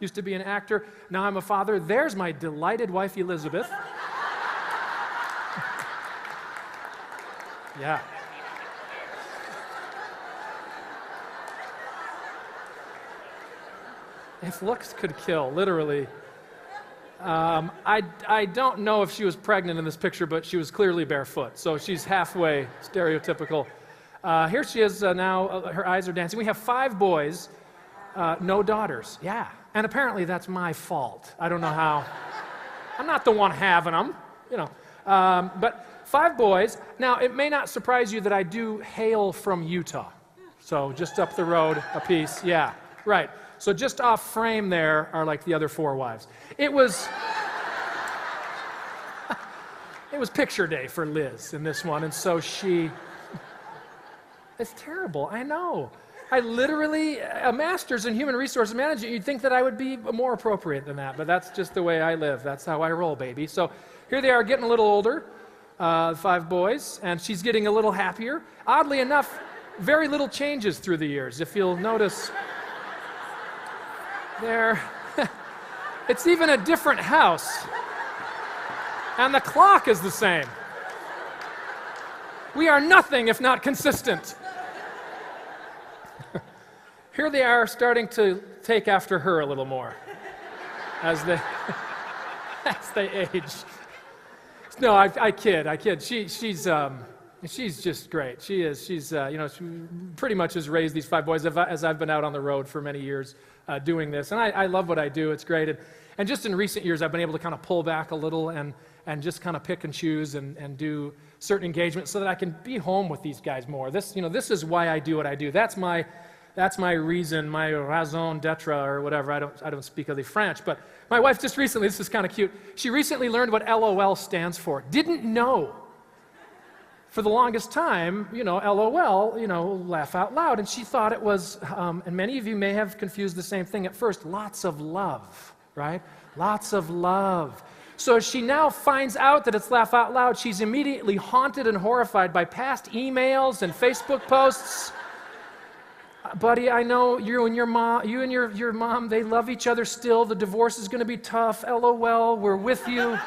used to be an actor. Now I'm a father. There's my delighted wife, Elizabeth. Yeah. If looks could kill, literally. I don't know if she was pregnant in this picture, but she was clearly barefoot, so she's halfway stereotypical. Here she is now, her eyes are dancing. We have 5 boys, no daughters. Yeah, and apparently that's my fault. I don't know how. I'm not the one having them, you know. But 5 boys. Now, it may not surprise you that I do hail from Utah. So just up the road a piece, yeah, right. So just off frame there are like the other 4 wives. It was picture day for Liz in this one, and so it's terrible, I know. I literally, a master's in human resource management, you'd think that I would be more appropriate than that, but that's just the way I live. That's how I roll, baby. So here they are getting a little older, 5 boys, and she's getting a little happier. Oddly enough, very little changes through the years. If you'll notice, there, it's even a different house. And the clock is the same. We are nothing if not consistent. Here they are starting to take after her a little more as they age. No, I kid. She's just great. She is. She's she pretty much has raised these 5 boys as I've been out on the road for many years doing this, and I love what I do. It's great, and just in recent years I've been able to kind of pull back a little and just kind of pick and choose and do certain engagements so that I can be home with these guys more. This is why I do what I do. That's my reason, my raison d'etre, or whatever. I don't speak of the French, but my wife just recently, this is kind of cute, she recently learned what LOL stands for. Didn't know. For the longest time, LOL, laugh out loud, and she thought it was, and many of you may have confused the same thing at first, lots of love, right? Lots of love. So as she now finds out that it's laugh out loud, she's immediately haunted and horrified by past emails and Facebook posts. Buddy, I know you and your mom, they love each other still. The divorce is going to be tough. LOL, we're with you.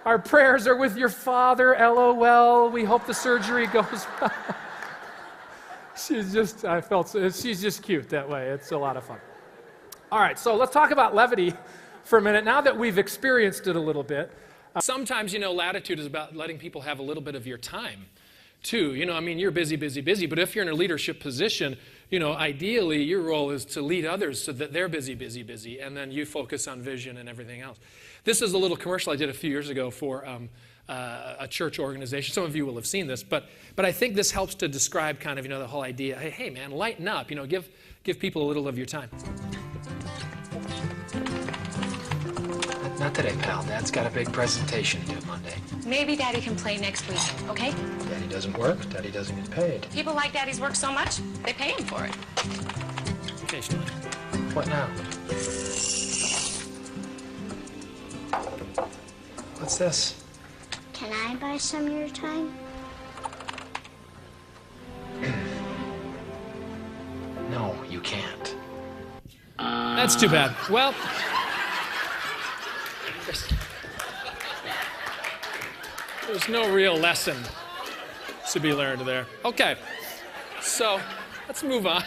Our prayers are with your father. LOL, we hope the surgery goes well. She's just cute that way. It's a lot of fun. All right, so let's talk about levity for a minute. Now that we've experienced it a little bit, sometimes, latitude is about letting people have a little bit of your time, too. You're busy, but if you're in a leadership position, ideally your role is to lead others so that they're busy, and then you focus on vision and everything else. This is a little commercial I did a few years ago for a church organization. Some of you will have seen this, but I think this helps to describe kind of, the whole idea. Hey man, lighten up, give people a little of your time. Not today, pal. Dad's got a big presentation to do Monday. Maybe Daddy can play next week, okay? Daddy doesn't work. Daddy doesn't get paid. People like Daddy's work so much, they pay him for it. Occasionally. What now? What's this? Can I buy some of your time? No, you can't. That's too bad. Well, there's no real lesson to be learned there. Okay, so let's move on.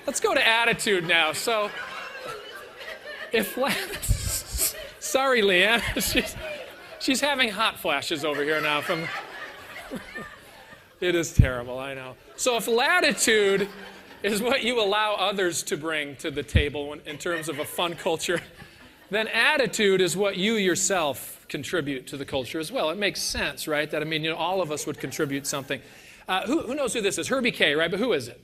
Let's go to attitude now. So, sorry, Leanne, she's having hot flashes over here now from. It is terrible, I know. So if latitude is what you allow others to bring to the table in terms of a fun culture, then attitude is what you yourself contribute to the culture as well. It makes sense, right? That, all of us would contribute something. Who knows who this is? Herbie K, right? But who is it?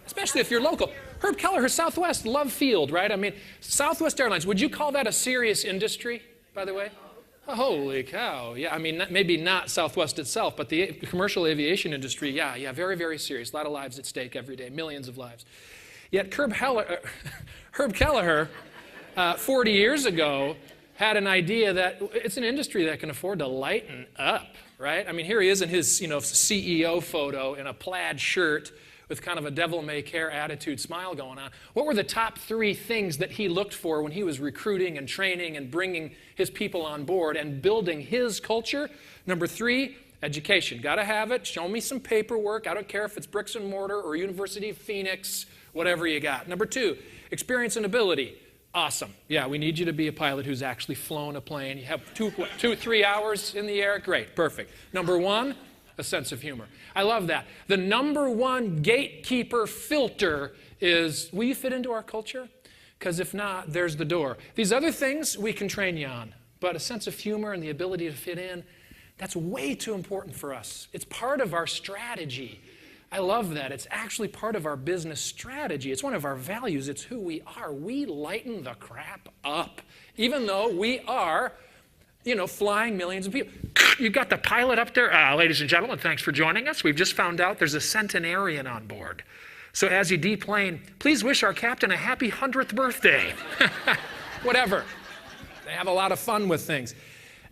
Especially if you're local. Herb Kelleher, Southwest, Love Field, right? Southwest Airlines, would you call that a serious industry, by the way? Holy cow. Yeah, maybe not Southwest itself, but the commercial aviation industry, yeah, very, very serious. A lot of lives at stake every day, millions of lives. Yet Herb Kelleher, 40 years ago, had an idea that it's an industry that can afford to lighten up, right? I mean, here he is in his, CEO photo in a plaid shirt with kind of a devil-may-care attitude smile going on. What were the top 3 things that he looked for when he was recruiting and training and bringing his people on board and building his culture? Number 3, education. Got to have it. Show me some paperwork. I don't care if it's bricks and mortar or University of Phoenix, whatever you got. Number 2, experience and ability. Awesome. Yeah, we need you to be a pilot who's actually flown a plane. You have 3 hours in the air. Great, perfect. Number 1, a sense of humor. I love that. The number 1 gatekeeper filter is, will you fit into our culture? Because if not, there's the door. These other things we can train you on, but a sense of humor and the ability to fit in, that's way too important for us. It's part of our strategy. I love that. It's actually part of our business strategy. It's one of our values. It's who we are. We lighten the crap up, even though we are, flying millions of people. You've got the pilot up there. Ladies and gentlemen, thanks for joining us. We've just found out there's a centenarian on board. So as you deplane, please wish our captain a happy 100th birthday. Whatever. They have a lot of fun with things.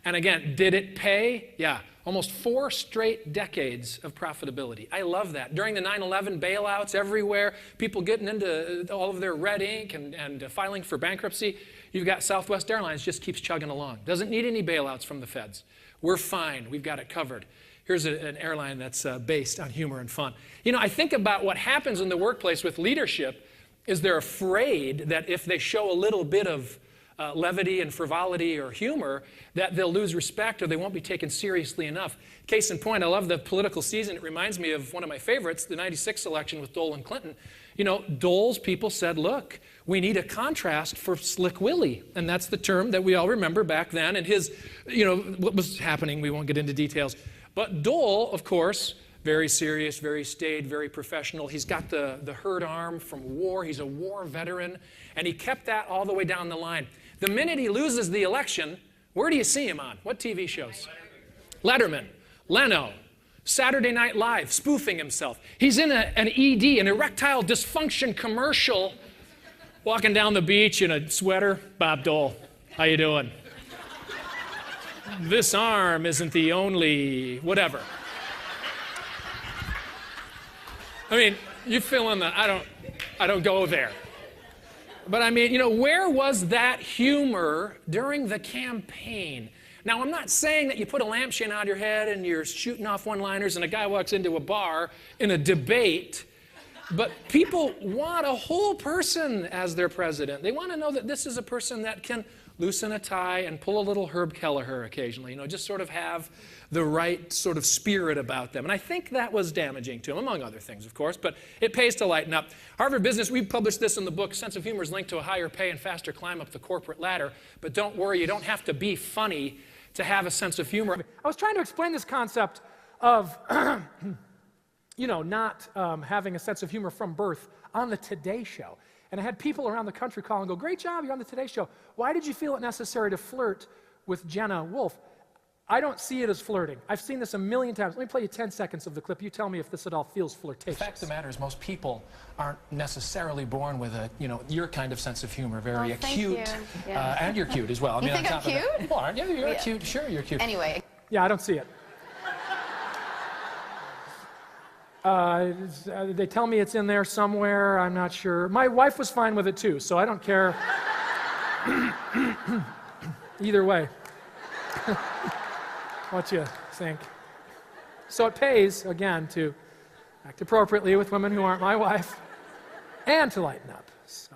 And again, did it pay? Yeah. Almost 4 straight decades of profitability. I love that. During the 9/11 bailouts everywhere, people getting into all of their red ink and filing for bankruptcy, you've got Southwest Airlines just keeps chugging along. Doesn't need any bailouts from the feds. We're fine. We've got it covered. Here's an airline that's based on humor and fun. I think about what happens in the workplace with leadership is they're afraid that if they show a little bit of levity and frivolity or humor, that they'll lose respect or they won't be taken seriously enough. Case in point, I love the political season. It reminds me of one of my favorites, the 96 election with Dole and Clinton. Dole's people said, look, we need a contrast for Slick Willie. And that's the term that we all remember back then. And his, what was happening, we won't get into details. But Dole, of course, very serious, very staid, very professional. He's got the hurt arm from war. He's a war veteran. And he kept that all the way down the line. The minute he loses the election, where do you see him on? What TV shows? Letterman, Leno, Saturday Night Live, spoofing himself. He's in an ED, an erectile dysfunction commercial, walking down the beach in a sweater. Bob Dole, how you doing? This arm isn't the only whatever. I mean, you fill in the, I don't go there. But I mean, where was that humor during the campaign? Now, I'm not saying that you put a lampshade on your head and you're shooting off one-liners and a guy walks into a bar in a debate, but people want a whole person as their president. They want to know that this is a person that can loosen a tie and pull a little Herb Kelleher occasionally, just sort of have the right sort of spirit about them. And I think that was damaging to him, among other things, of course, but it pays to lighten up. Harvard Business, we published this in the book, Sense of Humor is linked to a higher pay and faster climb up the corporate ladder. But don't worry, you don't have to be funny to have a sense of humor. I was trying to explain this concept of, not having a sense of humor from birth on the Today Show. And I had people around the country call and go, great job, you're on the Today Show. Why did you feel it necessary to flirt with Jenna Wolfe? I don't see it as flirting. I've seen this a million times. Let me play you 10 seconds of the clip. You tell me if this at all feels flirtatious. The fact of the matter is most people aren't necessarily born with a, your kind of sense of humor, very acute. Yeah. And you're cute as well. I mean, you think I'm cute? Well, aren't you? You're cute. Sure, you're cute. Anyway. Yeah, I don't see it. They tell me it's in there somewhere. I'm not sure. My wife was fine with it too, so I don't care. Either way. What you think? So it pays, again, to act appropriately with women who aren't my wife and to lighten up. So.